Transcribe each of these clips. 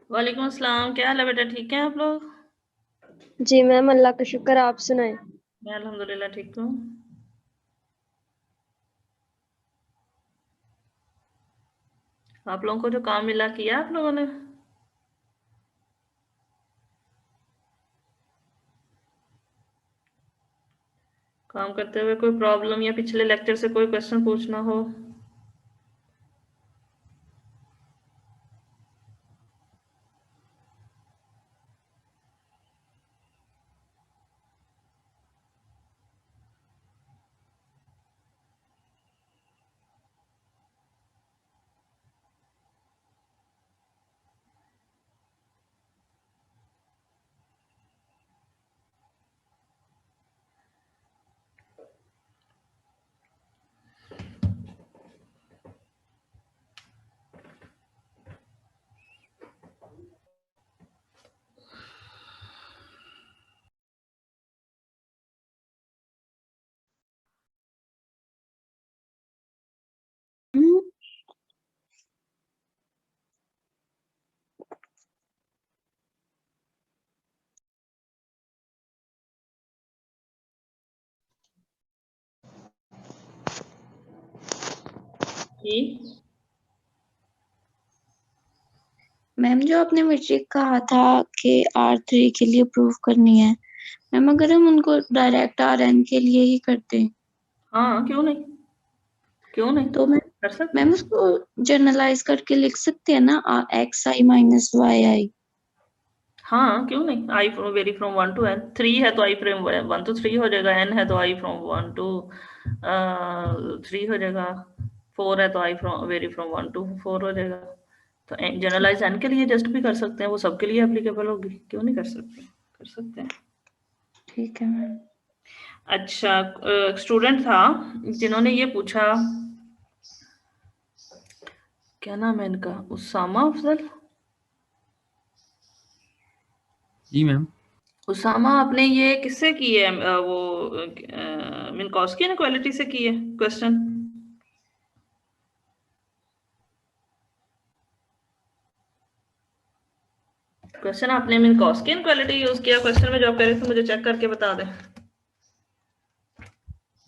वालेकुम अस्सलाम। क्या हाल है बेटा, ठीक है आप लोग? जी मैम, अल्लाह का शुक्र। आप सुनाएं। मैं अल्हम्दुलिल्लाह ठीक हूँ। आप लोगों को जो काम मिला किया आप लोगों ने? काम करते हुए कोई प्रॉब्लम या पिछले लेक्चर से कोई क्वेश्चन पूछना हो? जी। मैम, जो आपने मीट्रिक कहा था कि R3 के लिए प्रूव करनी है, मैम अगर हम उनको डायरेक्ट RN के लिए ही करते हैं हाँ, क्यों नहीं, क्यों नहीं तो मैम कर सकते मैम हैं। उसको जनरलाइज करके लिख सकते हैं ना, XI माइनस YI। हाँ, क्यों नहीं। I from vary from 1 to n, 3 है तो आई फ्रॉम 1 to 3 हो जाएगा, n है तो आई फ्रॉम 1 to 3 हो जाएगा, 4 है तो आई फ्रॉम वेरी फ्रॉम 1 to 4 हो जाएगा। तो ठीक जनरलाइज n के लिए जस्ट भी कर सकते हैं, वो सबके लिए एप्लीकेबल होगी, क्यों नहीं कर सकते, कर सकते हैं। ठीक है मैम। अच्छा, स्टूडेंट था जिन्होंने ये पूछा, क्या नाम है इनका, उसामा अफजल। जी मैम। उसामा, आपने ये किससे की है? वो मिन्कॉस्की इनक्वालिटी से की है क्वेश्चन? क्वेश्चन आपने मिन्कॉस्की इनक्वालिटी यूज किया क्वेश्चन में, जो आप कह रहे थे मुझे चेक करके बता दें।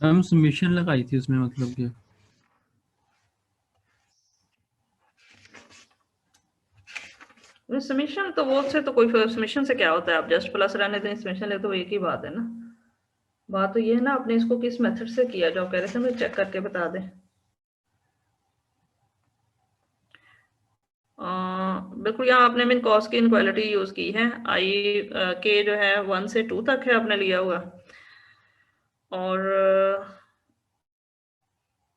मैम सबमिशन लगाई थी उसमें, मतलब कि सबमिशन तो वो से तो कोई सबमिशन से क्या होता है, आप जस्ट प्लस रहने दें, सबमिशन ले तो एक ही बात है ना। बात तो ये है ना, आपने इसको किस मेथड से किया, जो आप कह रहे थे मुझे चेक करके बता दें। बिल्कुल, यहाँ आपने मिन्कॉस की इनक्वालिटी यूज की है। आई के जो है 1 से 2 तक है आपने लिया हुआ, और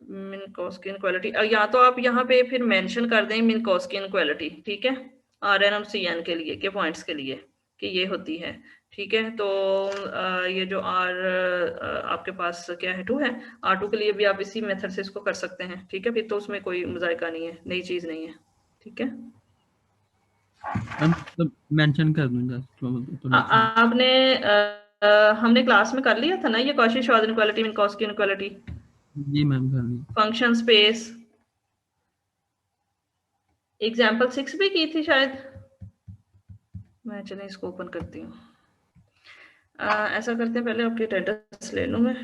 मिन्कॉस की इनक्वालिटी या तो आप यहाँ पे फिर मेंशन कर दें मिन्कॉस की इनक्वालिटी, ठीक है, RN और CN के लिए, के पॉइंट्स के लिए, कि ये होती है। ठीक है, तो ये जो आपके पास क्या है 2 है, R2 के लिए भी आप इसी मेथड से इसको कर सकते हैं। ठीक है, फिर तो उसमें कोई मुजायका नहीं है, नई चीज नहीं है। ठीक है, मैम मतलब मेंशन कर दूंगा थोड़ा सा। आपने हमने क्लास में कर लिया था ना ये कॉची श्वार्ट्ज इनक्वालिटी, मिन्कॉस की इनक्वालिटी, जी मैम कर ली। फंक्शन स्पेस, एग्जाम्पल 6 भी की थी शायद। मैं चलिए इसको ओपन करती हूँ। ऐसा करते हैं, पहले आपकी अटेंडेंस ले लूँ मैं,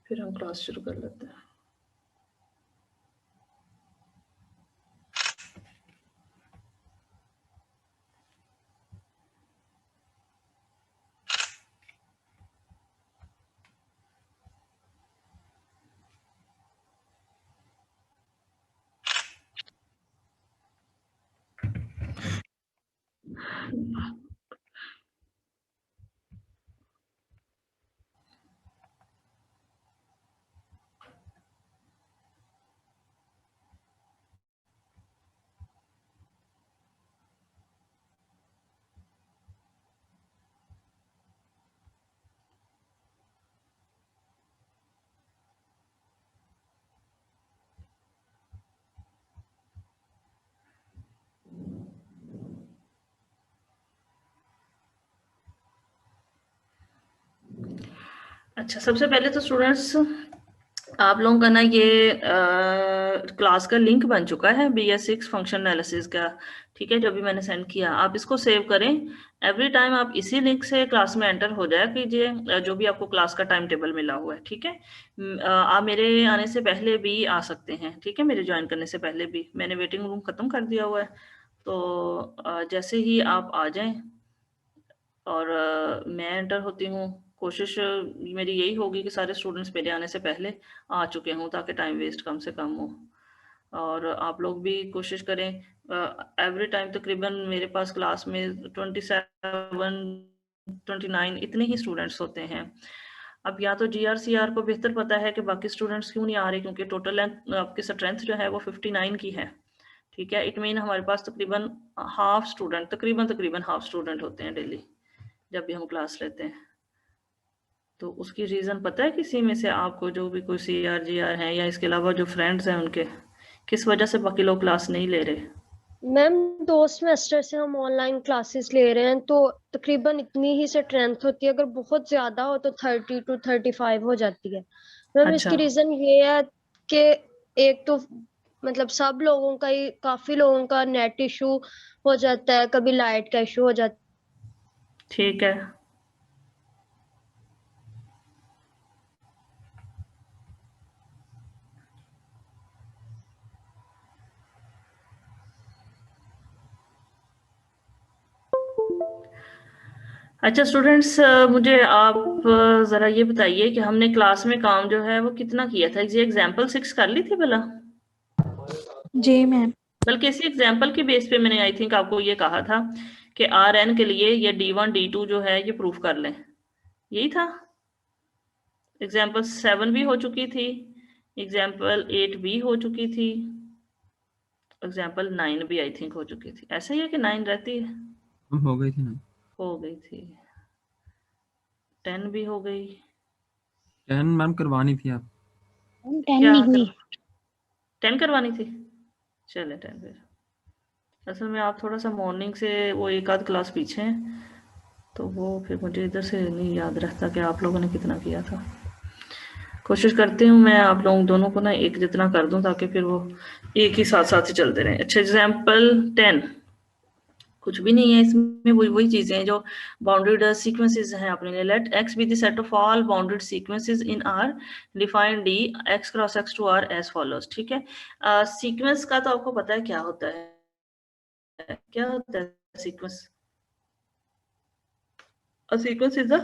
फिर हम क्लास शुरू कर लेते हैं। अच्छा, सबसे पहले तो स्टूडेंट्स आप लोगों का ना ये क्लास का लिंक बन चुका है BS6 फंक्शन एनालिसिस का, ठीक है, जो भी मैंने सेंड किया। आप इसको सेव करें, एवरी टाइम आप इसी लिंक से क्लास में एंटर हो जाया कीजिए, जो भी आपको क्लास का टाइम टेबल मिला हुआ है, ठीक है। आप मेरे आने से पहले भी आ सकते हैं, ठीक है, मेरे ज्वाइन करने से पहले भी। मैंने वेटिंग रूम ख़त्म कर दिया हुआ है, तो जैसे ही आप आ जाएं और मैं एंटर होती हूँ, कोशिश मेरी यही होगी कि सारे स्टूडेंट्स मेरे आने से पहले आ चुके हों, ताकि टाइम वेस्ट कम से कम हो। और आप लोग भी कोशिश करें, एवरी टाइम तकरीबन मेरे पास क्लास में 27-29 इतने ही स्टूडेंट्स होते हैं। अब या तो GR CR को बेहतर पता है कि बाकी स्टूडेंट्स क्यों नहीं आ रहे, क्योंकि टोटल लेंथ आपकी स्ट्रेंथ जो है वो 59 की है, ठीक है। इट मीन हमारे पास तकरीबन हाफ स्टूडेंट, तकरीबन हाफ स्टूडेंट होते हैं डेली जब भी हम क्लास लेते हैं। तो उसकी रीज़न पता है किसी में से आपको, जो भी कोई CR GR है या इसके अलावा जो फ्रेंड्स हैं उनके, किस वजह से बाकी लोग क्लास नहीं ले रहे? मैम 2 सेमेस्टर से हम ऑनलाइन क्लासेस ले रहे हैं, तो तकरीबन इतनी ही स्ट्रेंथ होती है। अगर बहुत ज्यादा हो तो 30 to 35 हो जाती है। मैम अच्छा, इसकी रीजन ये है कि एक तो मतलब सब लोगों का ही, काफी लोगों का नेट इशू हो जाता है, कभी लाइट का इशू हो जाता ठीक है। अच्छा स्टूडेंट्स, मुझे आप ज़रा ये बताइए कि हमने क्लास में काम जो है वो कितना किया था? ये एग्जाम्पल 6 कर ली थी भला? जी मैम। बल्कि इसी एग्जाम्पल के बेस पे मैंने आई थिंक आपको ये कहा था कि RN के लिए ये D1 D2 जो है ये प्रूफ कर लें, यही था। एग्जाम्पल 7 भी हो चुकी थी, एग्जाम्पल 8 भी हो चुकी थी, एग्जाम्पल 9 भी आई थिंक हो चुकी थी। ऐसा ही है कि 9 रहती है? हम हो गई थी ना। हो गई थी। 10 भी हो गई। 10 मैम करवानी थी आप। 10 क्या नहीं हुई। 10 करवानी थी? चले 10 फिर। असल में आप थोड़ा सा मॉर्निंग से वो एक आध क्लास पीछे हैं, तो वो फिर मुझे इधर से नहीं याद रहता कि आप लोगों ने कितना किया था। कोशिश करती हूँ मैं आप लोगों दोनों को ना एक जितना कर दूं, ताकि फिर वो एक ही साथ साथ ही चलते रहें। अच्छा एग्जाम्पल 10 कुछ भी नहीं है इसमें, वही चीजें हैं जो बाउंडेड सीक्वेंसेस हैं अपने लिए। Let x be the set of all bounded sequences in R, define D x cross x to R as follows, ठीक है। सीक्वेंस का तो आपको पता है क्या होता है, क्या होता है sequence? A sequence is a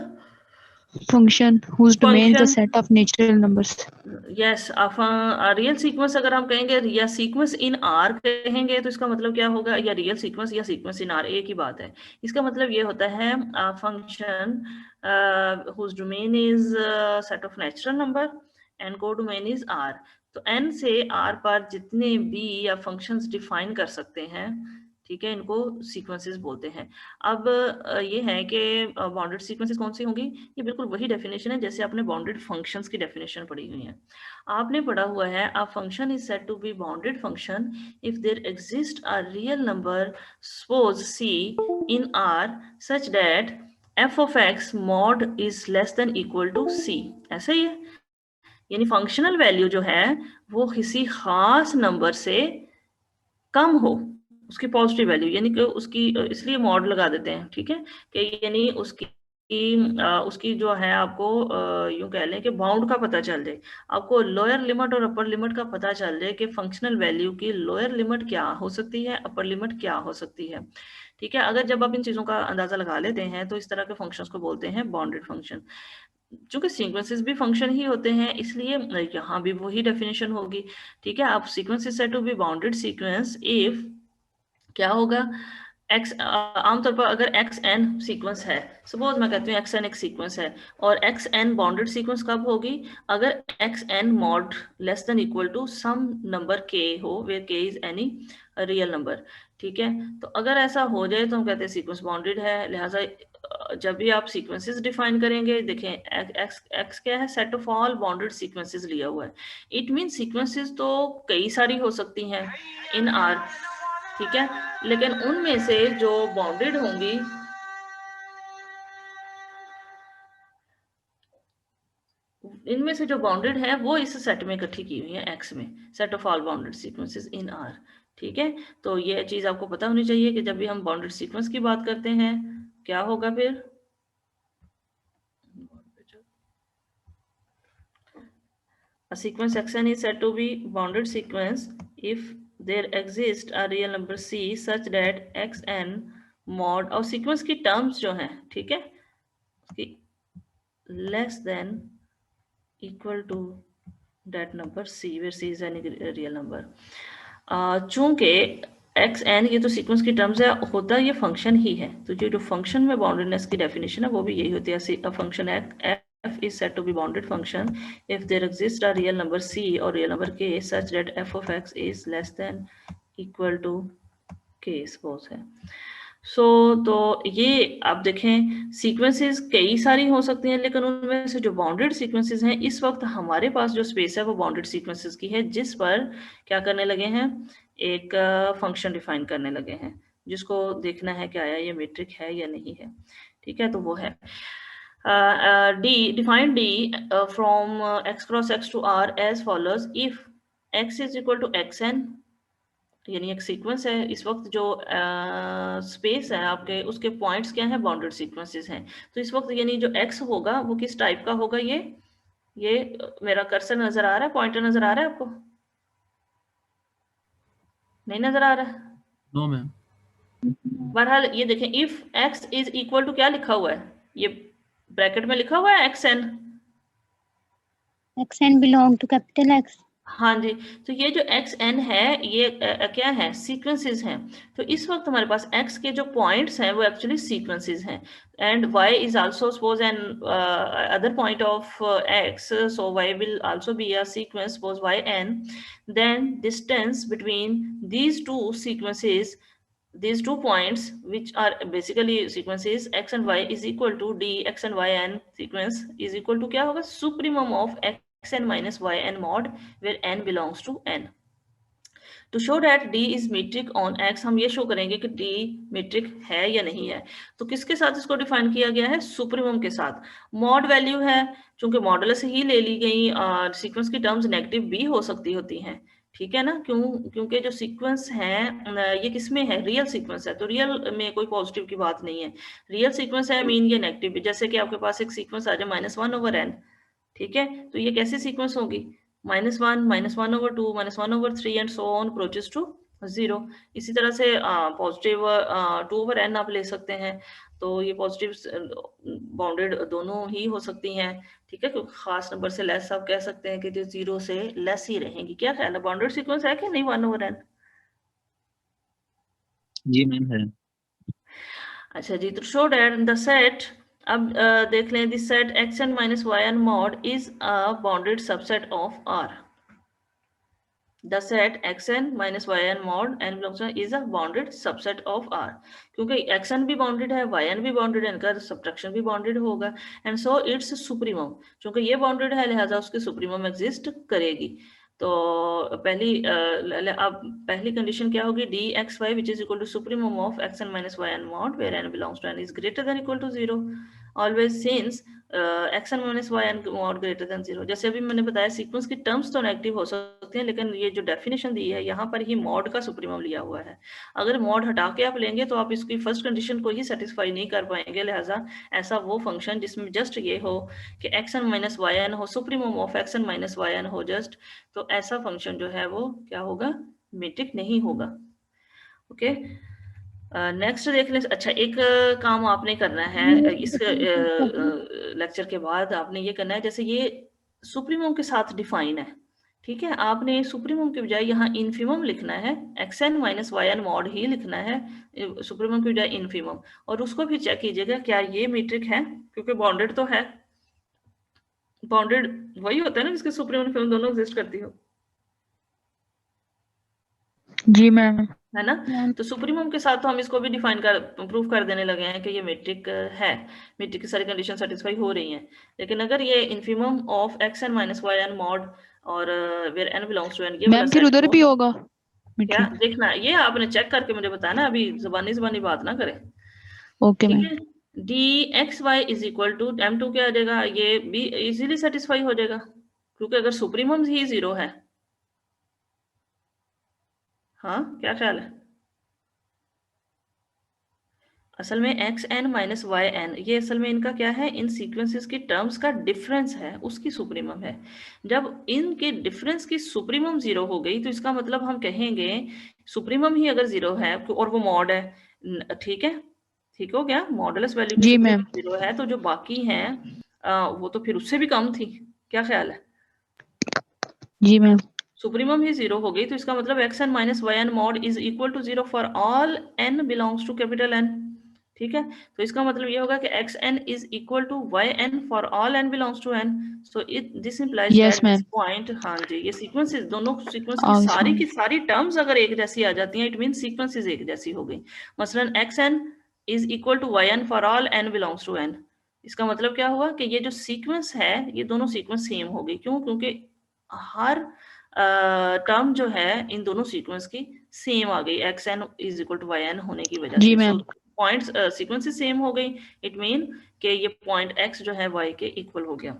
Function whose domain is a function, set of natural numbers. Yes. Real sequence अगर हम कहेंगे या सीक्वेंस इन आर कहेंगे तो इसका मतलब क्या होगा? या रियल सीक्वेंस या सीक्वेंस इन आर, एक ही बात है। इसका मतलब ये होता है function whose domain is set of natural number and codomain is R. तो एन से आर पर जितने भी या फंक्शंस डिफाइन कर सकते हैं, ठीक है, इनको सीक्वेंसेस बोलते हैं। अब ये है कि बाउंडेड सीक्वेंसेस कौन सी होंगी? ये बिल्कुल वही डेफिनेशन है जैसे आपने बाउंडेड फंक्शंस की डेफिनेशन पढ़ी हुई है। आपने पढ़ा हुआ है a function is said to be bounded function if there exist a real number suppose c in R such that f of x mod is less than equal to c। ऐसा ही है, यानी फंक्शनल वैल्यू जो है वो किसी खास number से कम हो, उसकी पॉजिटिव वैल्यू, यानी कि उसकी इसलिए मॉड लगा देते हैं, ठीक है, कि यानी उसकी जो है आपको यूं कह लें कि बाउंड का पता चल जाए, आपको लोअर लिमिट और अपर लिमिट का पता चल जाए कि फंक्शनल वैल्यू की लोअर लिमिट क्या हो सकती है, अपर लिमिट क्या हो सकती है, ठीक है। अगर जब आप इन चीजों का अंदाजा लगा लेते हैं तो इस तरह के फंक्शंस को बोलते हैं बाउंडेड फंक्शन। चूंकि सीक्वेंसेस भी फंक्शन ही होते हैं, इसलिए यहाँ भी वही डेफिनेशन होगी, ठीक है। आप sequence is said to be bounded sequence if क्या होगा? एक्स, आमतौर पर अगर एक्स एन सीक्वेंस है, सपोज मैं कहती हूँ एक्स एन एक सीक्वेंस है, और एक्स एन बाउंडेड सीक्वेंस कब होगी? अगर x n mod less than equal to some number के हो, वेयर के इज एनी रियल नंबर, ठीक है। तो अगर ऐसा हो जाए तो हम कहते हैं सीक्वेंस बाउंडेड है। लिहाजा जब भी आप सीक्वेंसेस डिफाइन करेंगे, देखें एक्स एक्स क्या है? Set of all bounded sequences लिया हुआ है। इट मीन सीक्वेंसेस तो कई सारी हो सकती हैं इन आर, ठीक है, लेकिन उनमें से जो बाउंडेड होंगी इनमें से जो बाउंडेड है वो इस सेट में इकट्ठी की हुई है एक्स में, set of all bounded sequences in are. ठीक है, तो ये चीज आपको पता होनी चाहिए कि जब भी हम बाउंडेड सीक्वेंस की बात करते हैं क्या होगा फिर। A sequence xn is said to be bounded sequence if there exists a real number c such that xn mod और sequence की terms जो हैं, ठीक है, उसकी less than equal to that number c where c is any real number। चूंकि xn ये तो सीक्वेंस की टर्म्स है, होता ये फंक्शन ही है, तो ये जो फंक्शन में बाउंडेडनेस की डेफिनेशन है वो भी यही होती है। Function f is said to be bounded function if there exists a real number c or real number k such that f of x is less than equal to k suppose है। तो ये आप देखें sequences कई सारी हो सकती हैं, लेकिन उनमें से जो बाउंडेड सीक्वेंसेस हैं इस वक्त हमारे पास जो स्पेस है वो बाउंडेड सीक्वेंसेस की है, जिस पर क्या करने लगे हैं, एक फंक्शन डिफाइन करने लगे हैं, जिसको देखना है कि आया ये मीट्रिक है या नहीं है। ठीक है, तो वो है define D from x cross x to r as follows। if x is equal to xn, यानी एक सीक्वेंस है, इस वक्त जो स्पेस है आपके उसके पॉइंट्स क्या है, बाउंडेड सीक्वेंसेस हैं। तो इस वक्त यानी जो x होगा वो किस टाइप का होगा, ये मेरा कर्सर नजर आ रहा है, पॉइंटर नजर आ रहा है आपको, नहीं नजर आ रहा है? No ma'am. बहरहाल ये देखें, if x is equal to क्या लिखा हुआ है, ये ब्रैकेट में लिखा हुआ है xn, xn belong to capital X। हाँ जी, तो ये जो xn है ये क्या है, सीक्वेंसेस हैं। तो इस वक्त हमारे पास x के जो पॉइंट्स हैं वो एक्चुअली सीक्वेंसेस हैं, and y is also suppose an other point of x, so y will also be a sequence, suppose yn, then distance between these two sequences, these two points which are basically sequences x and y is equal to d x and yn sequence is equal to क्या होगा, supremum of xn minus yn mod where n belongs to n। to show that d is metric on x, हम ये show करेंगे कि d metric है या नहीं है। तो किसके साथ इसको डिफाइन किया गया है, सुप्रीमम के साथ। मॉड वैल्यू है, चूंकि मॉडुलस ही ले ली गई, सीक्वेंस की टर्म्स नेगेटिव भी हो सकती होती हैं, ठीक है ना, क्योंकि जो सीक्वेंस है ये किसमें है, रियल सीक्वेंस है, तो रियल में कोई पॉजिटिव की बात नहीं है, रियल सीक्वेंस है मीन ये नेगेटिव भी। जैसे कि आपके पास एक सीक्वेंस आ जाए -1/n, ठीक है, तो ये कैसी सीक्वेंस होगी, -1, -1/2, -1/3 and so on approaches to 0। इसी तरह से पॉजिटिव 2/n आप ले सकते हैं, तो ये पॉजिटिव बाउंडेड दोनों ही हो सकती हैं, ठीक है, क्योंकि खास नंबर से लेस आप कह सकते हैं कि जो 0 से लेस ही रहेंगी। क्या ख्याल है, बाउंडेड सीक्वेंस है कि नहीं 1/n? जी मैम है। अच्छा जी, तो शो दैट द सेट, अब देख लें, this set xn minus yn mod is a bounded subset of R। The set xn minus yn mod n belongs to is a bounded subset of R। क्योंकि xn भी bounded है, yn भी bounded है, इनका subtraction भी bounded होगा, and so it's supremum, क्योंकि ये बाउंडेड है लिहाजा उसकी सुप्रीमम एग्जिस्ट करेगी। तो अब पहली कंडीशन क्या होगी, D x Y which is equal to supremum of xn minus yn mod where n belongs to n is greater than equal to 0 always since xn minus yn mod greater than 0। जैसे अभी मैंने बताया sequence की terms तो negative हो सकती हैं, लेकिन ये जो डेफिनेशन दी है यहाँ पर ही मॉड का सुप्रीमम लिया हुआ है। अगर मॉड हटा के आप लेंगे तो आप इसकी फर्स्ट कंडीशन को ही सेटिस्फाई नहीं कर पाएंगे, लिहाजा ऐसा वो फंक्शन जिसमें जस्ट ये हो कि xn minus yn हो, supremum of xn minus yn हो जस्ट, तो ऐसा फंक्शन जो है वो क्या होगा, मीट्रिक नहीं होगा। ओके, नेक्स्ट देख लें। अच्छा, एक काम आपने करना है इस लेक्चर के बाद, आपने ये करना है, जैसे ये सुप्रीमम के साथ डिफाइन है, ठीक है, आपने सुप्रीमम के बजाय यहाँ इन्फीमम लिखना है, xn minus yn mod ही लिखना है सुप्रीमम के बजाय इन्फीमम, और उसको भी चेक कीजिएगा क्या ये मीट्रिक है, क्योंकि बाउंडेड तो है, बाउंडेड वही होता है ना जिसके सुप्रीमम इन्फीमम दोनों एग्जिस्ट करती हो। जी मैम, है ना, तो सुप्रीमम के साथ तो हम इसको भी डिफाइन कर प्रूफ कर देने लगे हैं कि ये मीट्रिक है, मीट्रिक की सारी कंडीशन सेटिस्फाई हो रही हैं। लेकिन अगर ये infimum of xn minus yn mod और where n belongs to n, ये मैम फिर उधर भी होगा क्या देखना, ये आपने चेक करके मुझे बताना, अभी जुबानी बात ना करें। ओके ठीक मैम। है, D x Y is equal to m2 क्या आ जाएगा, ये भी इजीली सेटिस्फाई हो जाएगा क्योंकि अगर सुप्रीमम ही 0 है। हाँ, क्या ख्याल है? असल में X N minus Y N ये असल में इनका क्या है, इन सीक्वेंसेस की टर्म्स का डिफरेंस है, उसकी सुप्रीमम है। जब इनके डिफरेंस की सुप्रीमम 0 हो गई तो इसका मतलब हम कहेंगे सुप्रीमम ही अगर 0 है और वो मॉड है, ठीक है, ठीक हो गया, मॉडुलस वैल्यू की जी सुप्रीमम मैम। 0 है तो जो बाकी हैं वो तो फिर उससे भी कम थी। क्या ख्याल है? जी मैम। सुप्रीमम ही 0 हो गई तो इसका मतलब X N minus Y N mod is equal to 0 for all N belongs to capital N. ठीक है, तो इसका मतलब ये होगा कि X N is equal to Y N for all N belongs to N. So it this implies yes that this ma'am. Point, हाँ जी, ये सीक्वेंसेस दोनों सीक्वेंस हाँ की सारी टर्म्स अगर एक जैसी आ जाती हैं इट मीन सीक्वेंसेस एक जैसी हो गई। मसलन X N is equal to Y N for all N belongs to N. इसका मतलब क्या हुआ कि ये जो सीक्वेंस है ये दोनों सीक्वेंस सेम हो गई। क्यों? क्योंकि हर टर्म जो है इन दोनों सीक्वेंस की सेम आ गई X N is equal to Y N होने की वजह जी से। Ma'am. So points sequences same हो गई, इट मीन कि ये पॉइंट एक्स जो है वाई के इक्वल हो गया।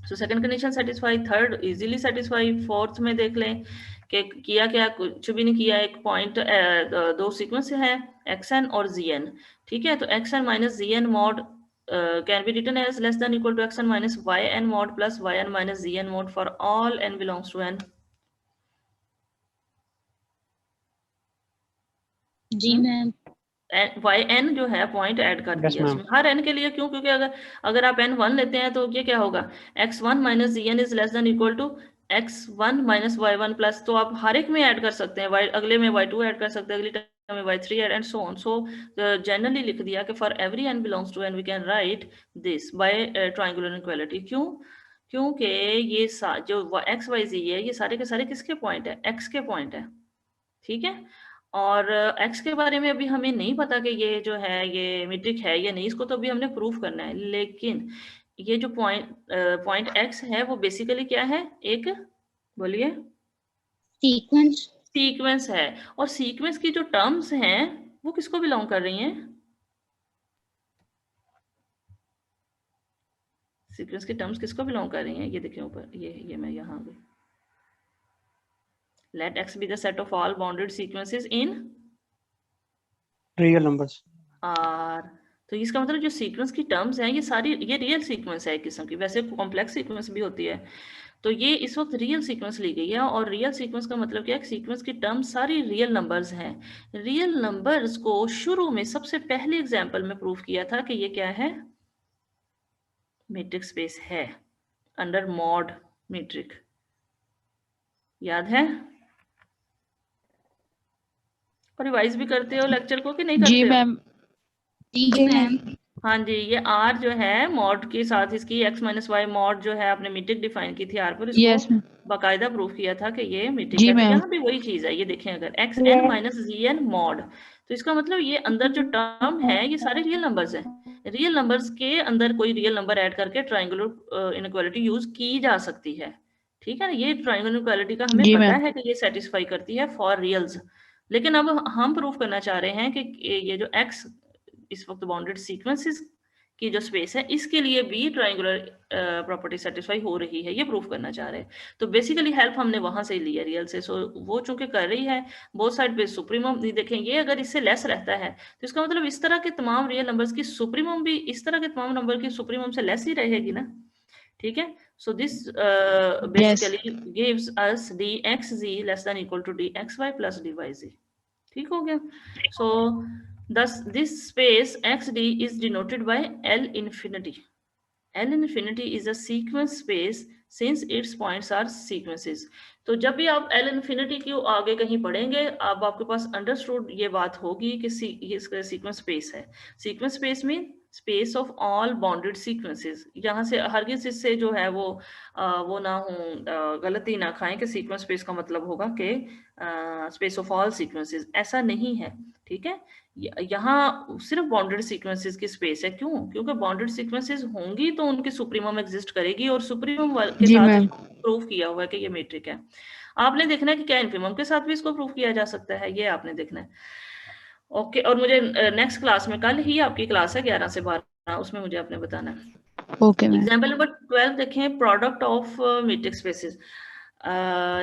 So second condition satisfy, third easily satisfy. Fourth में देख लें कि किया क्या, कुछ भी नहीं किया, एक पॉइंट दो सीक्वेंस है एक्स एन और जी एन। ठीक है, तो X N minus Z N mod can be written as less than equal to xn minus yn mod plus yn minus zn mod for all n belongs to n। जी ma'am. Y N जो है point add कर दिया इसमें हर N के लिए। क्यों? क्योंकि अगर आप एन 1 लेते हैं तो ये क्या होगा, x1 minus Z N is less than equal to x1 minus y1 plus, तो आप हर एक में ऐड कर सकते हैं, अगले में y2 ऐड कर सकते हैं, अगली टर्म में y3 add and so on. So generally लिख दिया कि for every n belongs to n we can write this by triangular inequality. क्यों? क्योंकि ये जो x y z है ये सारे के सारे किसके पॉइंट है, x के पॉइंट है। ठीक है, और x के बारे में अभी हमें नहीं पता कि ये जो है ये मीट्रिक है या नहीं, इसको तो अभी हमने प्रूफ करना है। लेकिन ये जो पॉइंट x है वो बेसिकली क्या है, एक, बोलिए, सीक्वेंस है। और सीक्वेंस की जो टर्म्स हैं वो किसको बिलोंग कर रही हैं, सीक्वेंस की टर्म्स किसको बिलोंग कर रही हैं, ये देखिए ऊपर, ये मैं यहाँ गई। Let x be the set of all bounded sequences in real numbers R। तो इसका मतलब जो सीक्वेंस की टर्म्स हैं ये सारी ये रियल सीक्वेंस है एक किस्म की, वैसे कॉम्प्लेक्स सीक्वेंस भी होती है। तो ये इस वक्त रियल सीक्वेंस ली गई है, और रियल सीक्वेंस का मतलब क्या है, सीक्वेंस की टर्म्स सारी रियल नंबर्स हैं। रियल नंबर्स को शुरू में सबसे पहले एग्जांपल में प्रूव किया था कि ये क्या है, मैट्रिक्स स्पेस है अंडर मॉड मैट्रिक, याद है? और रिवाइज भी करते हो लेक्चर को कि नहीं करते जी हो? मैम। जी मैम। हाँ जी, ये R जो है मॉड के साथ इसकी x माइनस वाई मॉड जो है आपने मीट्रिक डिफाइन की थी R पर, यस इसको मैम। बाकायदा प्रूफ किया था कि ये मीट्रिक जी है। तो मैम। यहाँ भी वही चीज है, ये देखें अगर x N minus Z N mod, तो इसका मतलब ये अंदर जो टर्म है ये सारे रियल नंबर्स हैं। रियल नंबर्स के अंदर कोई रियल नंबर ऐड करके ट्रायंगुलर इनइक्वालिटी यूज की जा सकती है। ठीक है ना, ये ट्रायंगुलर इनइक्वालिटी का हमें जी पता मैम। है कि ये सेटिस्फाई करती है फॉर रियल्स। लेकिन अब हम प्रूफ करना चाह रहे हैं कि ये जो x इस वक्त बाउंडेड सीक्वेंसेस की जो स्पेस है इसके लिए भी ट्रायंगुलर प्रॉपर्टी सेटिस्फाई हो रही है, ये प्रूफ करना चाह रहे हैं। तो बेसिकली हेल्प हमने वहां से ली है रियल से। सो वो चूंकि कर रही है बोथ साइड पे सुप्रीमम, देखें ये अगर इससे लेस रहता है तो इसका मतलब इस तरह के तमाम रियल नंबर्स की सुप्रीमम भी इस तरह के तमाम नंबर की सुप्रीमम से लेस ही रहेगी ना। ठीक है, so this basically gives us dxz less than equal to dxy plus dyz। ठीक हो गया। सो thus this space xd is denoted by L infinity. L infinity is a sequence space since its points are sequences। तो जब भी आप L infinity की आगे कहीं पढ़ेंगे अब आपके पास अंडरस्टूड ये बात होगी कि ये इसका सीक्वेंस स्पेस है। सीक्वेंस स्पेस में space of all bounded sequences, यहाँ से हरगिज इससे जो है वो ना हो गलती ना खाएं कि सीक्वेंस स्पेस का मतलब होगा कि स्पेस ऑफ ऑल सीक्वेंसेस, ऐसा नहीं है। ठीक है, यहाँ सिर्फ बाउंडेड सीक्वेंसेस की स्पेस है। क्यों? क्योंकि बाउंडेड सीक्वेंसेस होंगी तो उनकी सुप्रीमम एग्जिस्ट करेगी, और सुप्रीमम के जी साथ मैम। प्रूफ किया हुआ है कि ये मैट्रिक है। आपने देखना है कि क्या इनफिमम के साथ भी इसको प्रूफ किया जा सकता है, ये आपने देखना है। ओके, और मुझे नेक्स्ट क्लास में, कल ही आपकी क्लास है 11 से 12, उसमें मुझे आपने बताना है। Okay ma'am. एग्जाम्पल नंबर 12 देखें, product of matrix spaces.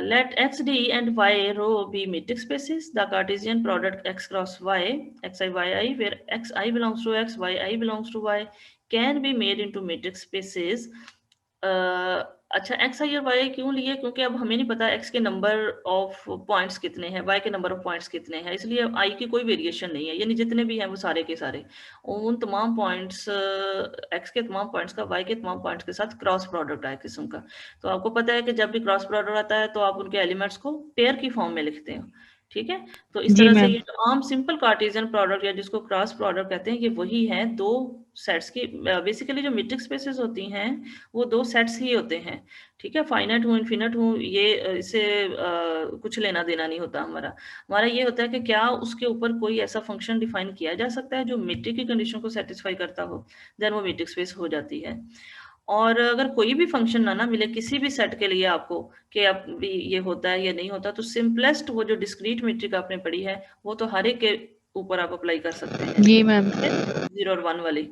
Let x d and y row be matrix spaces. The Cartesian product x cross y, xi yi, where xi belongs to x, yi belongs to y, can be made into matrix spaces. अच्छा, x आई और Y क्यों लिए? क्योंकि अब हमें नहीं पता x के नंबर ऑफ पॉइंट्स कितने हैं, वाई के नंबर ऑफ पॉइंट्स कितने हैं, इसलिए आई की कोई वेरिएशन नहीं है, यानी जितने भी हैं वो सारे के सारे उन तमाम पॉइंट्स, एक्स के तमाम पॉइंट्स का वाई के तमाम पॉइंट्स के साथ क्रॉस प्रोडक्ट आए किस्म का। तो आपको पता है कि जब भी क्रॉस प्रोडक्ट आता है तो आप उनके एलिमेंट्स को पेयर की फॉर्म में लिखते हो, ठीक है। तो इस जी तरह से मैम। ये जो आम सिंपल कार्टेशियन प्रोडक्ट या जिसको क्रॉस प्रोडक्ट कहते हैं, ये वही है दो सेट्स की। बेसिकली जो मैट्रिक्स स्पेसेस होती हैं वो दो सेट्स ही होते हैं, ठीक है। फाइनाइट हूँ, इनफिनिट हूँ, ये इससे कुछ लेना देना नहीं होता हमारा। हमारा ये होता है कि क्या उसके ऊपर कोई ऐसा फंक्शन डिफाइन किया जा सकता है जो मैट्रिक की कंडीशन को सेटिस्फाई करता हो, देन वो मैट्रिक स्पेस हो जाती है। और अगर कोई भी फंक्शन ना मिले किसी भी सेट के लिए आपको कि अब भी ये होता है या नहीं होता, तो सिंपलेस्ट वो जो डिस्क्रीट मैट्रिक आपने पढ़ी है वो तो हर एक के ऊपर आप अप्लाई कर सकते हैं, जी मैम। 0 और 1 वाली।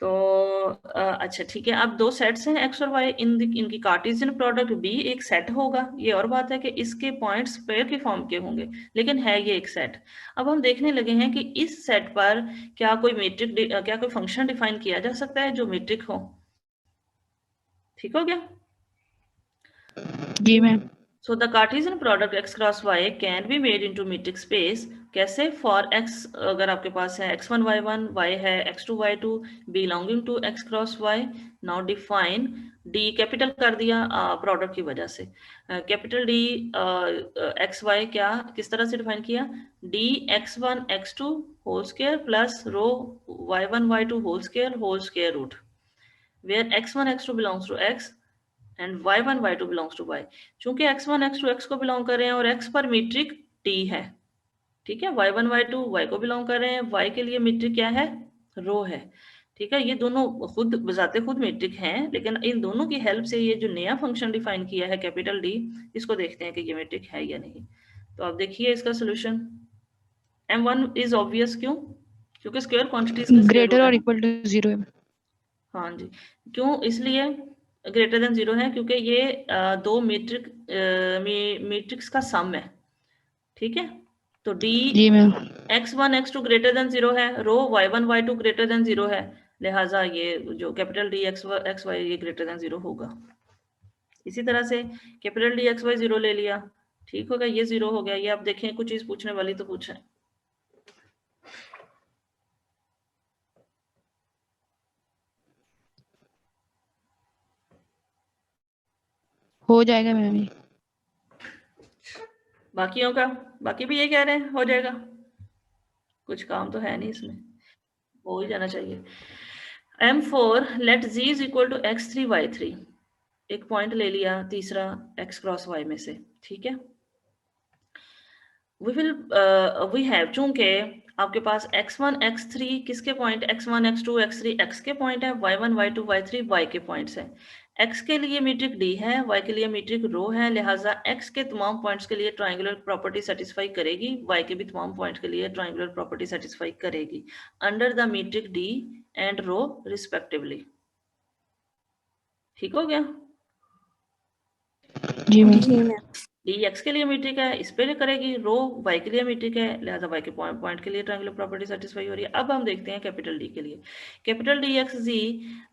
तो अच्छा ठीक है, अब दो सेट्स हैं एक्स और वाई, इनकी कार्टेशियन प्रोडक्ट भी एक सेट होगा। ये और बात है कि इसके पॉइंट्स पेयर के फॉर्म के होंगे, लेकिन है ये एक सेट। अब हम देखने लगे हैं कि इस सेट पर क्या कोई मैट्रिक, क्या कोई फंक्शन डिफाइन किया जा सकता है जो मैट्रिक हो। ठीक हो गया? जी ma'am. So the Cartesian product x cross y can be made into metric space. कैसे? For x अगर आपके पास है x1 y1, y है x2 y2 belonging to x cross y. Now define d capital कर दिया प्रोडक्ट की वजह से, कैपिटल d x y क्या किस तरह से डिफाइन किया? d x1 x2 whole square plus rho y1 y2 whole square root, where x1 x2 belongs to x and y1 y2 belongs to y। चूंकि x1 x2 x को belong कर रहे हैं और x पर मीट्रिक t है, ठीक है, y1 y2 y को बिलोंग कर रहे हैं, y के लिए मीट्रिक क्या है? रो है, ठीक है। ये दोनों खुद बजाते खुद मीट्रिक हैं, लेकिन इन दोनों की हेल्प से ये जो नया फंक्शन डिफाइन किया है कैपिटल D, इसको देखते हैं कि ये मीट्रिक है या नहीं। तो आप देखिए इसका सोल्यूशन, m1 इज ऑब्वियस, क्यों? क्योंकि स्क्वायर क्वांटिटीज का स्क्वायर ग्रेटर रूट और है। इक्वल टू 0 है। हाँ जी, क्यों? इसलिए ग्रेटर देन 0 है क्योंकि ये दो मैट्रिक्स का सम है, ठीक है। तो d जी ma'am. x1 x2 greater than 0 है, रो y1 y2 ग्रेटर देन 0 है, लिहाजा ये जो कैपिटल D x y ये ग्रेटर देन 0 होगा। इसी तरह से कैपिटल D x y 0 ले लिया, ठीक होगा, ये 0 हो गया। ये आप देखें कुछ चीज पूछने वाली तो पूछें। हो जाएगा मैम ये। बाकियों का, बाकी भी ये कह रहे हैं हो जाएगा, कुछ काम तो है नहीं इसमें, हो ही जाना चाहिए। M4 let z is equal to x3 y3, एक पॉइंट ले लिया तीसरा x क्रॉस y में से, ठीक है। we have, चूंकि आपके पास x1 x3 किसके point, x1 x2 x3 x के पॉइंट है, y1 y2 y3 y के पॉइंट्स हैं। x के लिए मीट्रिक d है, y के लिए मीट्रिक रो है, लिहाजा x के तमाम पॉइंट्स के लिए ट्रायंगुलर प्रॉपर्टी सेटिस्फाई करेगी, y के भी तमाम पॉइंट्स के लिए ट्रायंगुलर प्रॉपर्टी सेटिस्फाई करेगी under the metric d and rho respectively. ठीक हो गया? जी मैम। डी एक्स के लिए मीट्रिक है, इस पे करेगी, रो वाई के लिए मीट्रिक है, लिहाजा वाई के पॉइंट के लिए ट्रायंगुलर प्रॉपर्टी सेटिस्फाई हो रही है। अब हम देखते हैं कैपिटल डी के लिए। Capital D x g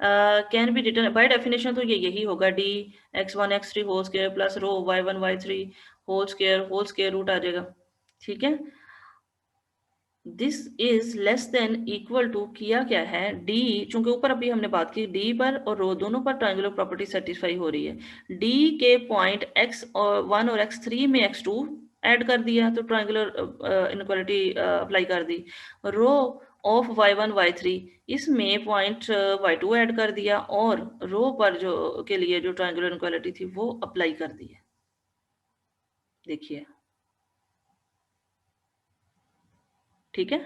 can be written by definition, तो ये यही होगा D x1 x3 whole square plus rho y1 y3 whole square root आ जाएगा, ठीक है। This is less than equal to, किया क्या है, डी, चूंकि ऊपर अभी हमने बात की डी पर और रो दोनों पर ट्रायंगुलर प्रॉपर्टी सेटिस्फाई हो रही है। डी के पॉइंट x1 और x3 में x2 ऐड कर दिया तो ट्रायंगुलर इनइक्वालिटी अप्लाई कर दी। रो ऑफ y1 y3 इसमें पॉइंट y2 ऐड कर दिया और रो पर जो के लिए जो ट्रायंगुलर इनइक्वालिटी थी वो अप्लाई कर दी है। देखिए, ठीक है,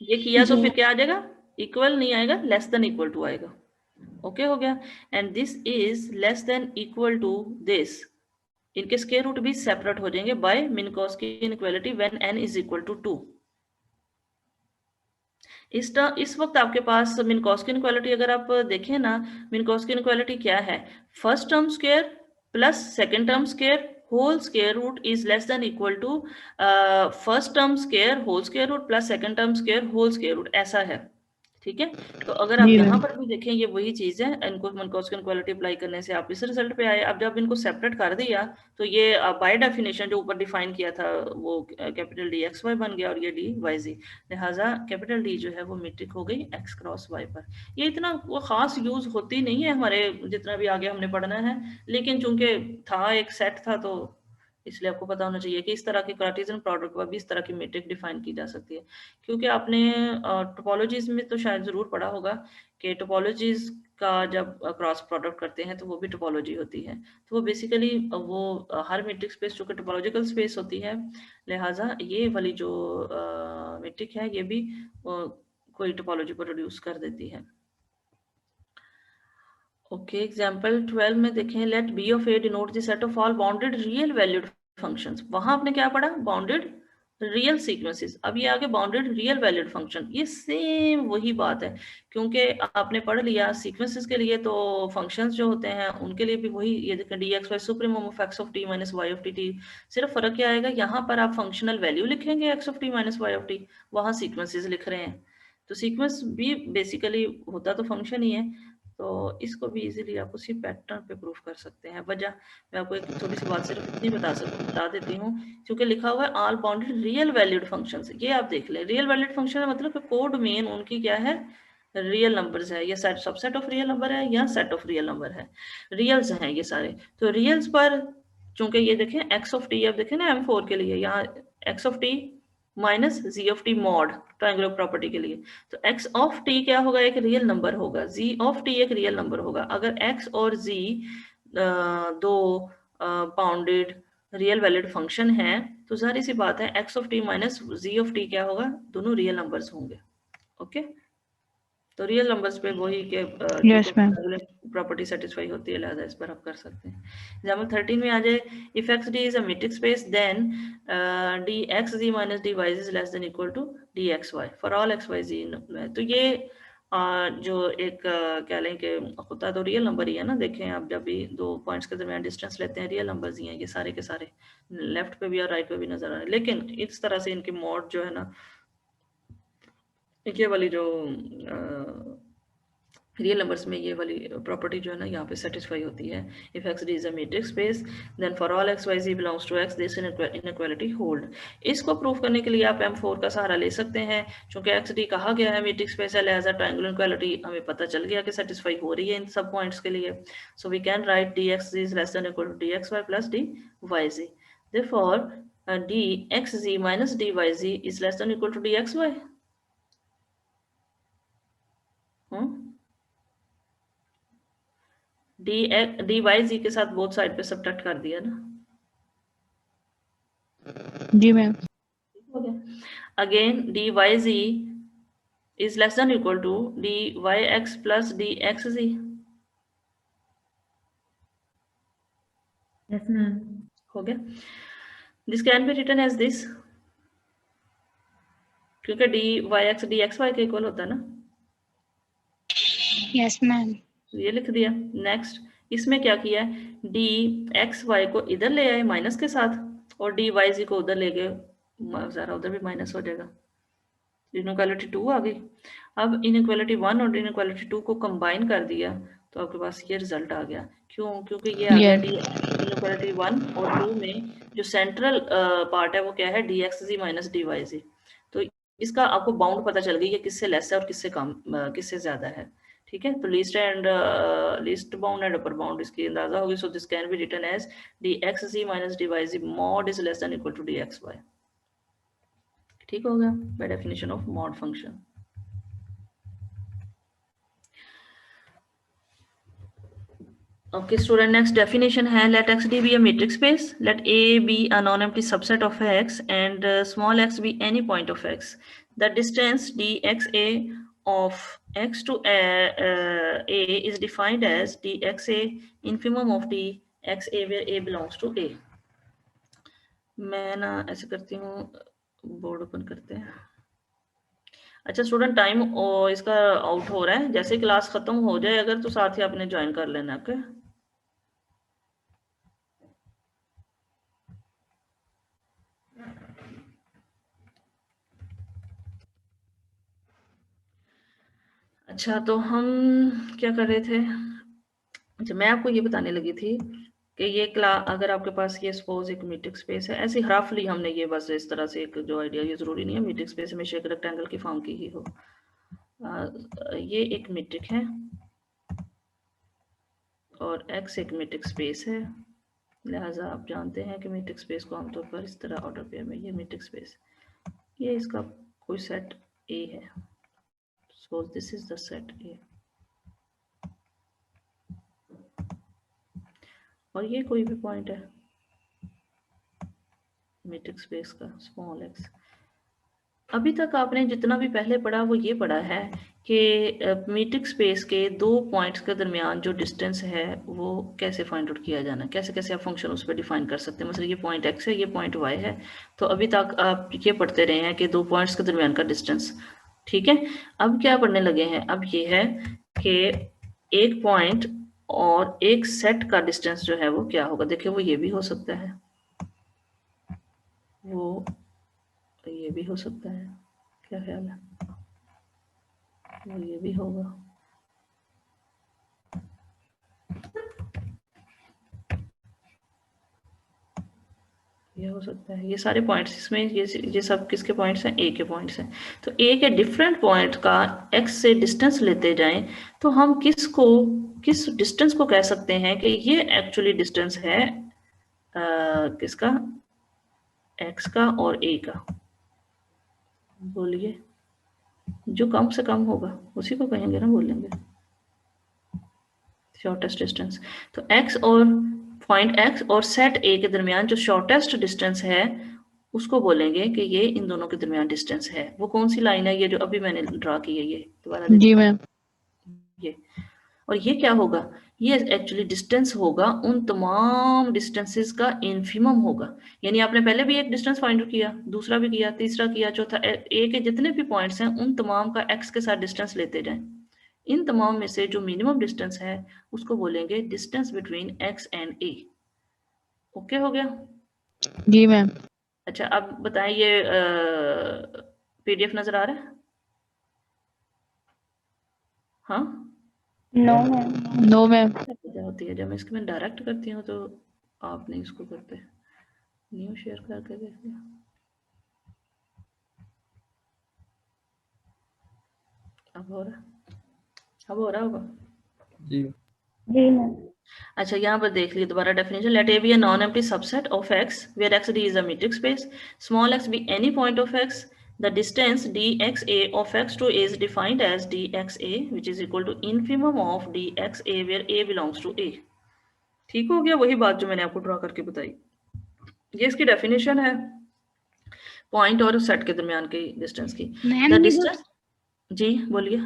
ये किया तो फिर क्या आ जाएगा, इक्वल नहीं आएगा, लेस देन इक्वल टू आएगा। ओके हो गया, and this is less than equal to this, इनके स्क्वायर रूट भी सेपरेट हो जाएंगे by Minkowski inequality when n is equal to 2। इस वक्त आपके पास मिनकोस्की इनइक्वालिटी अगर आप देखें ना, मिनकोस्की इनइक्वालिटी क्या है, first term square plus second term square whole square root is less than equal to first term square whole square root plus second term square whole square root, ऐसा है। ठीक है, तो अगर आप जी यहाँ मैम। पर भी देखें ये वही चीज है, इनको मिनकोस्की इनइक्वालिटी अप्लाई करने से आप इस रिजल्ट पे आए। अब जब इनको सेपरेट कर दिया तो ये बाय डेफिनेशन जो ऊपर डिफाइन किया था वो कैपिटल डी एक्स वाई बन गया और ये डी वाई जी, लिहाजा कैपिटल डी जो है वो मीट्रिक हो गई एक्स क्रॉस वाई पर। ये इतना वो खास यूज होती नहीं है हमारे, जितना भी आगे हमने पढ़ना है, लेकिन चूंकि था एक सेट था तो इसलिए आपको पता होना चाहिए कि इस तरह की कार्टेशियन प्रोडक्ट पर भी इस तरह की मीट्रिक डिफाइन की जा सकती है। क्योंकि आपने टोपोलॉजीज में तो शायद जरूर पढ़ा होगा कि टोपोलॉजीज का जब क्रॉस प्रोडक्ट करते हैं तो वो भी टोपोलॉजी होती है। तो वो बेसिकली वो हर मीट्रिक स्पेस जो कि टोपोलॉजिकल स्पेस होती है, लिहाजा ये वाली जो मीट्रिक है ये भी कोई टोपोलॉजी को रिड्यूस कर देती है। ओके, एग्जाम्पल 12 में देखें, let B of A denote the set of all bounded real valued functions. वहां आपने क्या पढ़ा, बाउंडेड रियल सीक्वेंसेस। अब ये आगे बाउंडेड रियल वैल्यूड फंक्शन, ये सेम वही बात है, क्योंकि आपने पढ़ लिया सीक्वेंसेस के लिए तो फंक्शंस जो होते हैं उनके लिए भी वही, ये देखें D x Y supremum of X of T minus Y of T. सिर्फ फर्क क्या आएगा, यहाँ पर आप फंक्शनल वैल्यू लिखेंगे X of T minus Y of T, वहां सीक्वेंसेस लिख रहे हैं। तो सीक्वेंस भी बेसिकली होता तो फंक्शन ही है, तो इसको भी इजीली आप उसी पैटर्न पे प्रूफ कर सकते हैं। वजह मैं आपको एक छोटी सी बात सिर्फ इतनी बता देती हूँ, क्योंकि लिखा हुआ है all bounded real valued functions. ये आप देख लें, रियल वैल्यूड फंक्शन है मतलब कोड मेन उनकी क्या है, रियल नंबर्स है, ये set subset of real number है या सेट ऑफ रियल नंबर है, रियल्स हैं ये सारे। तो रियल्स पर चूंकि ये देखें एक्स ऑफ टी, अब देखें ना M4 के लिए यहाँ X of T minus Z of T mod triangular property के लिए, तो x ऑफ t क्या होगा, एक रियल नंबर होगा, z ऑफ t एक रियल नंबर होगा। अगर x और z दो बाउंडेड रियल वैलिड फंक्शन है तो जाहिर सी बात है x of t minus z of t क्या होगा, दोनों रियल नंबर्स होंगे। ओके, तो रियल नंबर्स पे वही के यस मैम। प्रॉपर्टी सेटिस्फाई होती है, लिहाजा इस पर आप कर सकते हैं। एग्जाम्पल 13 में आ जाए, if x D is a metric space then d x g minus d y is less than equal to d x y for all x Y g. तो ये जो एक कह लें कि होता तो रियल नंबर ही है ना। देखें आप जब भी दो पॉइंट्स के दरमियान डिस्टेंस लेते हैं, रियल नंबर्स ही हैं ये सारे के सारे, लेफ्ट पे भी और राइट पे भी नजर आ रहे हैं, लेकिन इस तरह से इनकी मॉड जो है ना, ये वाली जो रियल नंबर्स में ये वाली प्रॉपर्टी जो है ना यहाँ पे सेटिस्फाई होती है। If x D is a matrix space then for all x Y Z belongs to X this inequality hold. इसको प्रूव करने के लिए आप M4 का सहारा ले सकते हैं, क्योंकि एक्स डी कहा गया है मैट्रिक्स स्पेस है, लिहाजा ट्रायंगुलर इनइक्वालिटी हमें पता चल गया कि सेटिस्फाई हो रही है इन सब पॉइंट्स के लिए। So we can write d x g is less than equal to d x y plus d y g, therefore d x g minus d y g is less than equal to d x y. D y g के साथ both side पे subtract कर दिया ना, जी ma'am. हो गया। Again d y g is less than equal to d y x plus d x g. Yes ma'am. हो गया। This can be written as this, क्योंकि d y x d x y के इक्वल होता है ना। Yes ma'am. ये लिख दिया। नेक्स्ट इसमें क्या किया है, डी एक्स वाई को इधर ले आए माइनस के साथ और डी वाई जी को उधर ले गए, जरा उधर भी माइनस हो जाएगा, इनइक्वालिटी 2 आ गई। अब इनइक्वालिटी 1 और इनइक्वालिटी 2 को कंबाइन कर दिया तो आपके पास ये रिजल्ट आ गया। क्यों? क्योंकि ये आ गया डी इनइक्वालिटी 1 और 2 में जो सेंट्रल पार्ट है वो क्या है, D x g minus d y g. तो इसका आपको बाउंड पता चल गई है किससे लेस है और किससे कम, किससे ज्यादा है। ठीक है, तो least and least bound and upper bound इसकी अंदाजा होगी। So this can be written as d x g minus d y g mod is less than equal to d x y. ठीक हो गया, by definition of mod function. Okay student, next definition है, let x d be a matrix space, let A B a non empty subset of x and small x be any point of x. The distance D x A of x to a is defined as dxa infimum of d x A where A belongs to A. मैं ना ऐसे करती हूँ, board open करते हैं। अच्छा student, time इसका out हो रहा है, जैसे क्लास खत्म हो जाए अगर तो साथ ही आपने ज्वाइन कर लेना। ओके अच्छा, तो हम क्या कर रहे थे? अच्छा, मैं आपको ये बताने लगी थी कि ये क्लास, अगर आपके पास ये सपोज एक मीट्रिक स्पेस है, ऐसी रफली हमने ये बस इस तरह से एक जो आइडिया, ये जरूरी नहीं है मीट्रिक स्पेस हमेशा एक रेक्टेंगल की फॉर्म की ही हो। ये एक मीट्रिक है और x एक मीट्रिक स्पेस है, लिहाजा आप जानते हैं कि मीट्रिक स्पेस को आमतौर पर इस तरह ऑर्डर पेयर में, ये मीट्रिक स्पेस, ये इसका कोई सेट A है, so this is the set A, और ये कोई भी पॉइंट है मीट्रिक स्पेस का स्मॉल x। अभी तक आपने जितना भी पहले पढ़ा वो ये पढ़ा है कि मीट्रिक स्पेस के दो पॉइंट्स के दरमियान जो डिस्टेंस है वो कैसे फाइंड आउट किया जाना, कैसे कैसे आप फंक्शन उस पर डिफाइन कर सकते हैं। मतलब ये पॉइंट x है, ये पॉइंट y है, तो अभी तक आप ये पढ़ते रहे हैं कि दो पॉइंट्स के दरमियान का डिस्टेंस, ठीक है। अब क्या पढ़ने लगे हैं, अब ये है कि एक पॉइंट और एक सेट का डिस्टेंस जो है वो क्या होगा। देखिए वो ये भी हो सकता है, वो ये भी हो सकता है, क्या ख्याल है, वो ये भी होगा, ये हो सकता है। ये सारे पॉइंट्स इसमें ये सब किसके पॉइंट्स हैं, ए के पॉइंट्स हैं। तो ए के डिफरेंट पॉइंट का एक्स से डिस्टेंस लेते जाएं तो हम किस डिस्टेंस को कह सकते हैं कि ये एक्चुअली डिस्टेंस है किसका, एक्स का और ए का। बोलिए, जो कम से कम होगा उसी को कहेंगे ना, बोलेंगे शॉर्टेस्ट डिस्टेंस। तो एक्स और पॉइंट एक्स और सेट ए के दरमियान जो शॉर्टेस्ट डिस्टेंस है उसको बोलेंगे कि ये इन दोनों के दरमियान डिस्टेंस है। वो कौन सी लाइन है, ये जो अभी मैंने ड्रा की है, ये दोबारा जी मैम। ये, और ये क्या होगा, ये एक्चुअली डिस्टेंस होगा उन तमाम डिस्टेंसेस का इनफिमम होगा। यानी आपने पहले भी एक डिस्टेंस फाइंड किया, दूसरा भी किया, तीसरा किया, चौथा, ए के जितने भी पॉइंट्स हैं उन तमाम का एक्स के साथ डिस्टेंस लेते जाएं। इन तमाम में से जो मिनिमम डिस्टेंस है उसको बोलेंगे distance between x and A. Okay हो गया? जी मैम। अच्छा अब बताएं, ये पीडीएफ नजर आ रहा है? हाँ नो मैम। No ma'am. क्या होती है जब मैं इसको डायरेक्ट करती हूँ तो आप नहीं इसको करते, न्यू शेयर करके देख लिया। अब हो रहा, अब हो रहा होगा जी जी मैम। अच्छा यहाँ पर देख लीजिए दोबारा definition, let A B a non empty subset of X where X D is a metric space, small x be any point of X, the distance dxa of x to a is defined as dxa which is equal to infimum of dxa where a belongs to a। ठीक हो गया? वही बात जो मैंने आपको draw करके बताई, ये इसकी डेफिनेशन है पॉइंट और सेट के दरमियान की डिस्टेंस की। द डिस्टेंस, जी बोलिए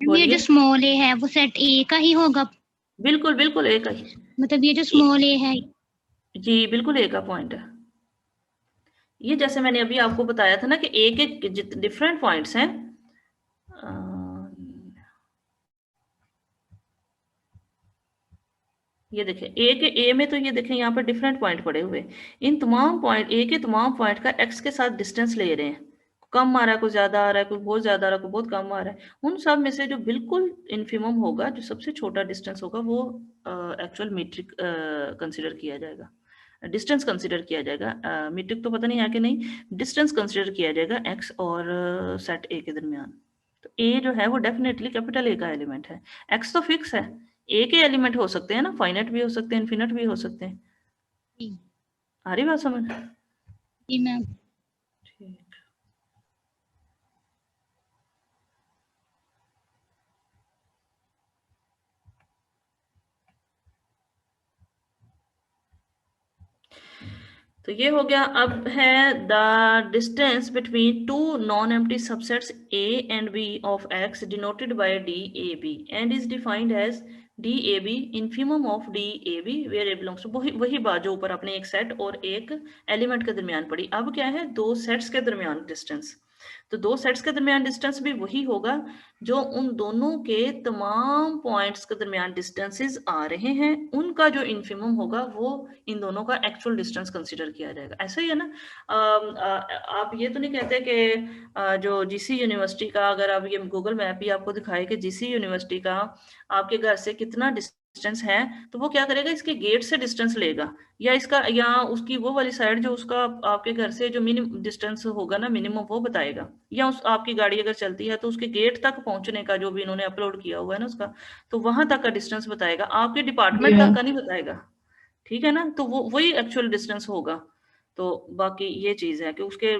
ये जो स्मॉल ए है वो सेट ए का ही होगा? बिल्कुल बिल्कुल ए का ही, मतलब ये जो स्मॉल ए है, जी बिल्कुल ए का पॉइंट है। ये जैसे मैंने अभी आपको बताया था ना कि ए के डिफरेंट पॉइंट्स हैं, ये देखें ए में तो ये देखें यहाँ पर डिफरेंट पॉइंट पड़े हुए, इन तमाम पॉइंट ए के तमाम पॉइंट का एक्स के साथ डिस्टेंस ले रहे हैं, कम आ रहा है, कुछ ज्यादा आ रहा है, कुछ बहुत ज्यादा आ रहा है, कुछ बहुत कम आ रहा है। उन सब में से जो बिल्कुल इनफिमम होगा, जो सबसे छोटा डिस्टेंस होगा, वो एक्चुअल मीट्रिक कंसिडर किया जाएगा, डिस्टेंस कंसिडर किया जाएगा। मीट्रिक तो पता नहीं है कि नहीं, डिस्टेंस कंसिडर किया जाएगा एक्स और सेट ए के दरमियान। तो ए जो है वो डेफिनेटली कैपिटल ए का एलिमेंट है, एक्स तो फिक्स है, ए के एलिमेंट हो सकते हैं ना, फाइनाइट भी हो सकते हैं, इनफिनिट भी हो सकते हैं। आ रही बात समझ? जी मैम। ठीक, तो ये हो गया। अब है the distance between two non empty subsets A and B of X denoted by DAB and is defined as D A B infimum of D A B where A belongs to, वही बात जो ऊपर अपने एक set और एक element के दरमियान पड़ी। अब क्या है, दो सेट्स के दरमियान डिस्टेंस, तो दो सेट्स के दरमियान डिस्टेंस भी वही होगा जो उन दोनों के तमाम पॉइंट्स के दरमियान डिस्टेंसेस आ रहे हैं, उनका जो इन्फीमम होगा वो इन दोनों का एक्चुअल डिस्टेंस कंसीडर किया जाएगा। ऐसा ही है ना। आप ये तो नहीं कहते कि जो जीसी यूनिवर्सिटी का, अगर आप ये गूगल मैप ही आपको दिखाए कि जीसी यूनिवर्सिटी का आपके घर से कितना डिस्टेंस है, तो वो क्या करेगा, इसके गेट से डिस्टेंस लेगा, या इसका, या उसकी वो वाली साइड जो उसका आपके घर से जो मिनिमम डिस्टेंस होगा ना, मिनिमम, वो बताएगा, या उस आपकी गाड़ी अगर चलती है तो उसके गेट तक पहुंचने का जो भी इन्होंने अपलोड किया हुआ है ना उसका, तो वहां तक का डिस्टेंस बताएगा, आपके डिपार्टमेंट तक का नहीं बताएगा। ठीक है ना, तो वो वही एक्चुअल डिस्टेंस होगा। तो बाकी ये चीज है कि उसके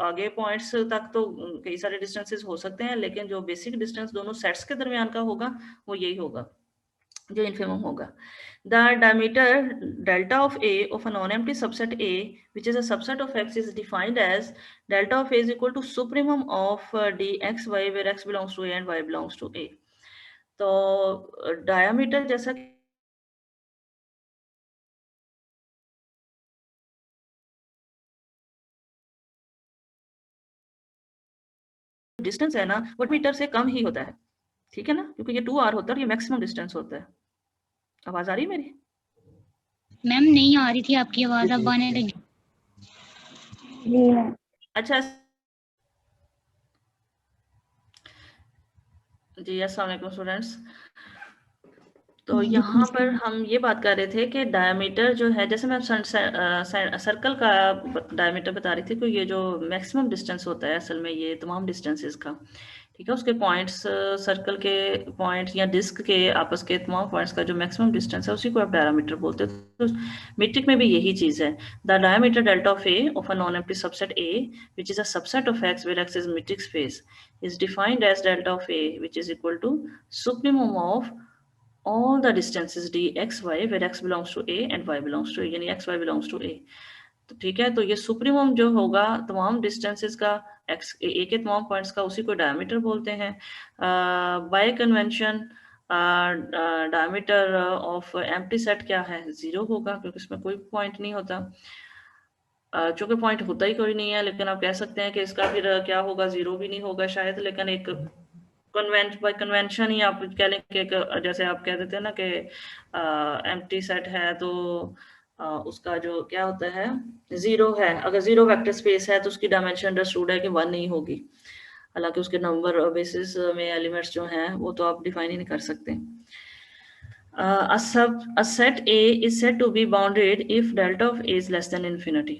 आगे पॉइंट्स तक तो कई सारे डिस्टेंसेस हो सकते हैं, लेकिन जो बेसिक डिस्टेंस दोनों सेट्स के दरमियान का होगा वो यही होगा जो इन्फीमम होगा। The diameter delta of A of a non-empty subset A, which is a subset of X, is defined as delta of A is equal to supremum of dxy, where X belongs to A and Y belongs to A. तो diameter जैसा distance है ना, वो metre से कम ही होता है। ठीक है ना, क्योंकि ये 2r होता है और ये मैक्सिमम डिस्टेंस होता है। आवाज आ रही है मेरी? मैम नहीं आ रही थी आपकी आवाज, अब आने लगी। अच्छा जी, अस्सलाम वालेकुम स्टूडेंट्स। तो यहाँ पर हम ये बात कर रहे थे कि डायमीटर जो है, जैसे मैं सर्कल का डायमीटर बता रही थी, कि ये जो मैक्सिमम डिस्टेंस होता है असल में ये तमाम डिस्टेंसेस का, ठीक है, उसके पॉइंट्स, सर्कल के पॉइंट्स या डिस्क के आपस के तमाम पॉइंट्स का जो मैक्सिमम डिस्टेंस है उसी को आप डायमीटर बोलते हैं। तो मीट्रिक में भी यही चीज है। The diameter delta of A of a non empty subset A which is a subset of X where X is metric space is defined as delta of A which is equal to supremum of all the distances dxy where x belongs to a and y belongs to a, यानी xy belongs to a। तो ठीक है, तो ये supremum जो होगा तमाम distances का, x a के तमाम पॉइंट्स का, उसी को डायमीटर बोलते हैं। Bye convention diameter of empty set क्या है, 0 होगा, क्योंकि इसमें कोई पॉइंट नहीं होता। चूंकि पॉइंट होता ही कोई नहीं है, लेकिन आप कह सकते हैं कि इसका फिर क्या होगा, 0 भी नहीं होगा शायद, लेकिन एक बाय कन्वेंशन ही आप कह लें कि जैसे आप कह देते हैं ना कि एम्प्टी सेट है तो उसका जो क्या होता है, 0 है। अगर 0 वेक्टर स्पेस है तो उसकी डायमेंशन अंडरस्टूड है कि 1 नहीं होगी, हालांकि उसके नंबर बेसिस में एलिमेंट्स जो हैं वो तो आप डिफाइन ही नहीं कर सकते। A set A is said to be bounded if delta of A is less than infinity।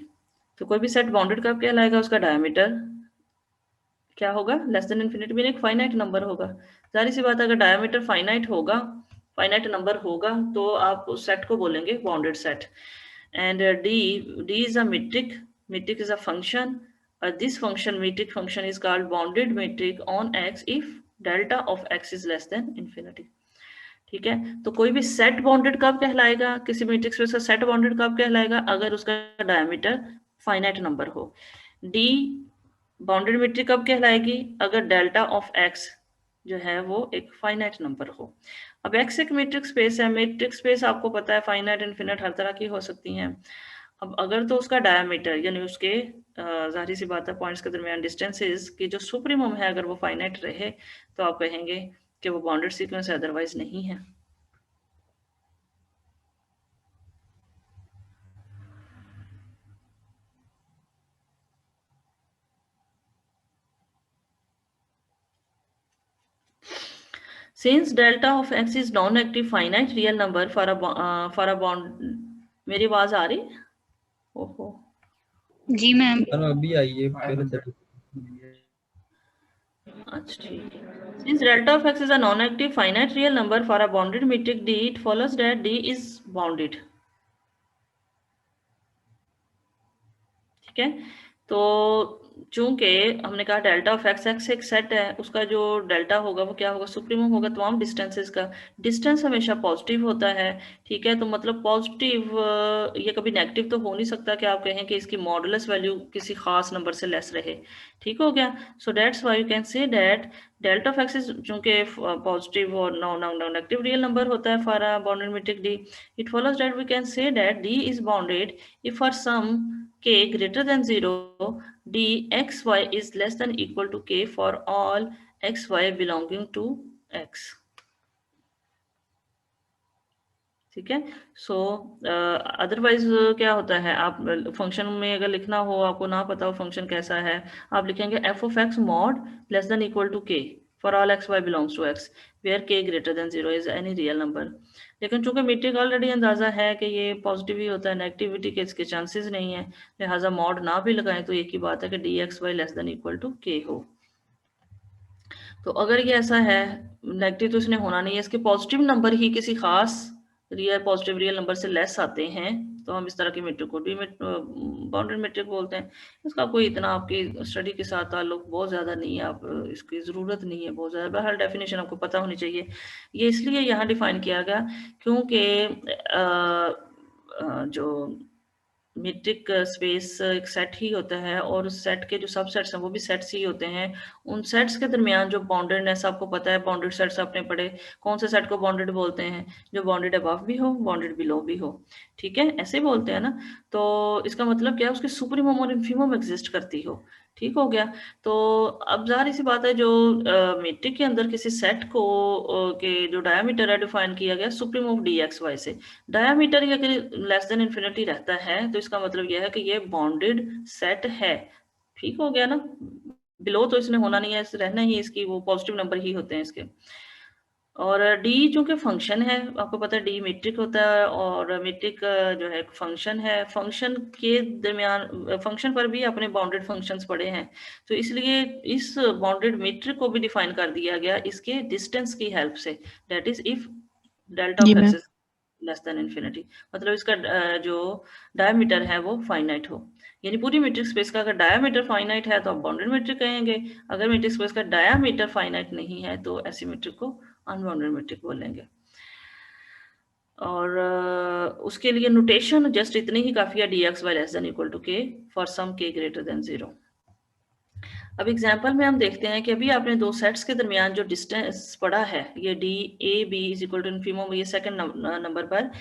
तो कोई भी सेट बाउंडेड कब कहलाएगा, उसका डायमीटर क्या होगा, लेस देन इन्फिनिटी, में एक फाइनाइट नंबर होगा। जाहिर सी बात है, अगर डायमीटर फाइनाइट होगा, फाइनाइट नंबर होगा, तो आप उस सेट को बोलेंगे bounded set. And D is a metric, metric is a function, this function metric function is called bounded metric on x if delta of X is less then infinity. ठीक है, तो कोई भी सेट बाउंडेड कब कहलाएगा, किसी metric space का set bounded कब कहलाएगा, अगर उसका डायमीटर फाइनाइट नंबर हो। डी बाउंडेड मीट्रिक कब कहलाएगी, अगर डेल्टा ऑफ एक्स जो है वो एक फाइनाइट नंबर हो। अब एक्स एक मीट्रिक स्पेस है, मीट्रिक स्पेस आपको पता है फाइनाइट इनफिनिट हर तरह की हो सकती हैं। अब अगर तो उसका डायमीटर यानी उसके जाहिर सी बात है पॉइंट्स के दरमियान डिस्टेंसेस की जो सुप्रीमम है अगर वो फाइनाइट रहे तो आप कहेंगे कि वो बाउंडेड सीक्वेंस है, अदरवाइज नहीं है। Since delta of x is non-negative finite real number for a bound, मेरी आवाज आ रही? ओहो जी मैम। अभी आई है पहले से। अच्छा ठीक है। Since delta of x is a non-negative finite real number for a bounded metric D, it follows that D is bounded। ठीक है, तो चूंकि हमने कहा डेल्टा ऑफ एक्स, एक्स एक सेट है, उसका जो डेल्टा होगा वो क्या होगा, सुप्रीमम होगा तमाम डिस्टेंसेस का। डिस्टेंस हमेशा पॉजिटिव होता है। ठीक है, तो मतलब पॉजिटिव, ये कभी नेगेटिव तो हो नहीं सकता कि आप कहें कि इसकी मॉडुलस वैल्यू किसी खास नंबर से लेस रहे। ठीक हो गया, so that's why you can say that delta of X is चूंकि पॉजिटिव और नॉन नेगेटिव रियल नंबर होता है for bounded metric D, it follows that we can say that D is bounded if for some k greater than 0 d xy is less than equal to k for all xy belonging to x. ठीक है। सो otherwise क्या होता है, आप function में अगर लिखना हो, आपको ना पता हो फंक्शन कैसा है, आप लिखेंगे f of x mod less than equal to के for all x y belongs to x where के greater than 0 is any real number. लेकिन चूंकि मीट्रिक ऑलरेडी अंदाजा है कि ये पॉजिटिव ही होता है, नेगेटिविटी के इसके चांसेस नहीं है, लिहाजा मॉड ना भी लगाएं तो एक ही बात है कि D x Y less than equal to K हो। तो अगर ये ऐसा है, नेगेटिव तो इसने होना नहीं है, इसके पॉजिटिव नंबर ही किसी खास पॉजिटिव रियल नंबर से लेस आते हैं, तो हम इस तरह की मीट्रिक को डी बाउंडेड मीट्रिक बोलते हैं। इसका कोई इतना आपकी स्टडी के साथ ताल्लुक बहुत ज़्यादा नहीं है, आप इसकी ज़रूरत नहीं है बहुत ज़्यादा, बहरहाल डेफिनेशन आपको पता होनी चाहिए। ये इसलिए यहाँ डिफाइन किया गया क्योंकि जो मीट्रिक स्पेस एक सेट ही होता है और उस सेट के जो सब सेट्स हैं वो भी सेट्स ही होते हैं। उन सेट्स के दरमियान जो बाउंडेडनेस आपको पता है, बाउंडेड सेट्स आपने पढ़े, कौन से सेट को बाउंडेड बोलते हैं, जो बाउंडेड अबव भी हो बाउंडेड बिलो भी हो, ठीक है, ऐसे बोलते हैं ना। तो इसका मतलब क्या है, उसके सुप्रीमम और इन्फीमम एग्जिस्ट करती हो, ठीक हो गया। तो अब जाहिर सी बात है, जो मीट्रिक के अंदर किसी सेट को के जो डायमीटर है डिफाइन किया गया supreme of D x Y से, डायमीटर ही अगर लेस देन इन्फिनिटी रहता है तो इसका मतलब यह है कि ये बाउंडेड सेट है, ठीक हो गया ना। बिलो तो इसने होना नहीं है, रहना ही इसकी वो पॉजिटिव नंबर ही होते हैं इसके। और डी चूंकि फंक्शन है, आपको पता है डी मीट्रिक होता है और मीट्रिक जो है फंक्शन है, फंक्शन के दरमियान फंक्शन पर भी अपने बाउंडेड फंक्शंस पड़े हैं, तो इसलिए इस बाउंडेड मीट्रिक को भी डिफाइन कर दिया गया इसके डिस्टेंस की हेल्प से, that is if delta G of ma'am. X less than infinity, मतलब इसका जो डायमीटर है वो फाइनाइट हो, यानी पूरी मीट्रिक स्पेस का अगर डायमीटर फाइनाइट है तो आप बाउंडेड मीट्रिक कहेंगे, अगर मीट्रिक स्पेस का डायमीटर फाइनाइट नहीं है तो ऐसी मीट्रिक को अनबाउंडेड मीट्रिक बोलेंगे। और उसके लिए नोटेशन जस्ट इतनी ही काफी है, D x Y less than equal to के for some K greater than 0। अब एग्जाम्पल में हम देखते हैं कि अभी आपने दो सेट्स के दरमियान जो डिस्टेंस पड़ा है, ये D A B is equal to infimum, ये सेकंड नंबर पर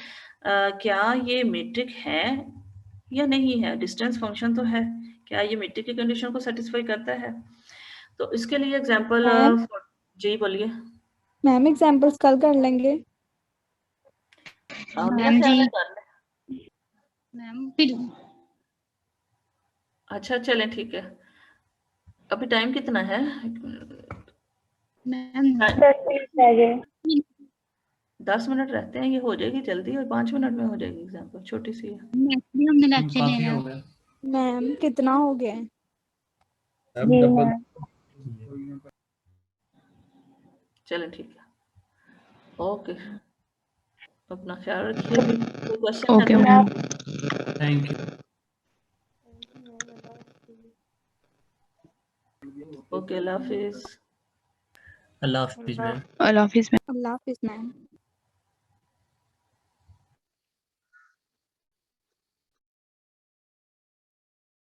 क्या ये मीट्रिक है या नहीं है, डिस्टेंस फंक्शन तो है, क्या ये मीट्रिक की कंडीशन को सेटिस्फाई करता है। तो इसके लिए एग्जाम्पल जी बोलिए मैम, एग्जाम्पल्स कल कर लेंगे। मैम जी मैम फिर अच्छा चलें ठीक है। अभी टाइम कितना है, मैम 10 मिनट रहते हैं, ये हो जाएगी जल्दी और 5 मिनट में हो जाएगी एग्जाम्पल, छोटी सी है। हमने लेक्चर काफी लेना हो है। गया। मैम कितना हो गया है? चलें ठीक है, ओके, अपना ख्याल रखिए। कोई क्वेश्चन ओके है मैम। Thank you. तो ओके, अल्लाह हाफिज। अल्लाह हाफिज मैम। अल्लाह हाफिज मैम। अल्लाह हाफिज मैम।